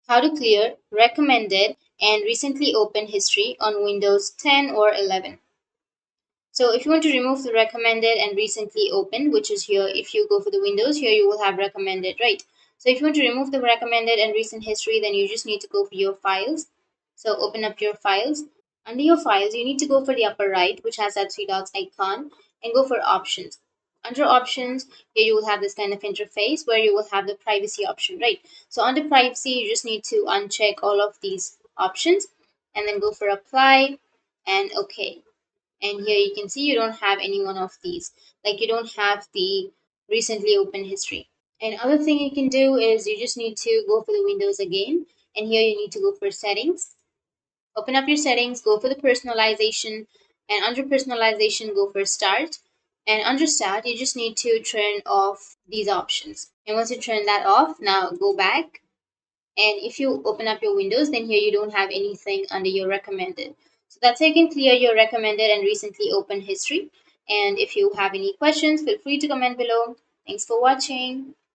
how to clear recommended and recently opened history on Windows 10 or 11. So if you want to remove the recommended and recently opened, which is here, if you go for the Windows, here you will have recommended, right? So if you want to remove the recommended and recent history, then you just need to go for your files. So open up your files. Under your files, you need to go for the upper right, which has that three dots icon, and go for options. Under options, here you will have this kind of interface where you will have the privacy option, right? So under privacy, you just need to uncheck all of these options and then go for apply and okay. And here you can see you don't have any one of these, like you don't have the recently opened history. And other thing you can do is you just need to go for the Windows again, and here you need to go for settings. Open up your settings, go for the personalization, and under personalization go for start. And under start you just need to turn off these options, and once you turn that off, now go back. And if you open up your Windows, then here you don't have anything under your recommended. So that's how you can clear your recommended and recently opened history. And if you have any questions, feel free to comment below. Thanks for watching.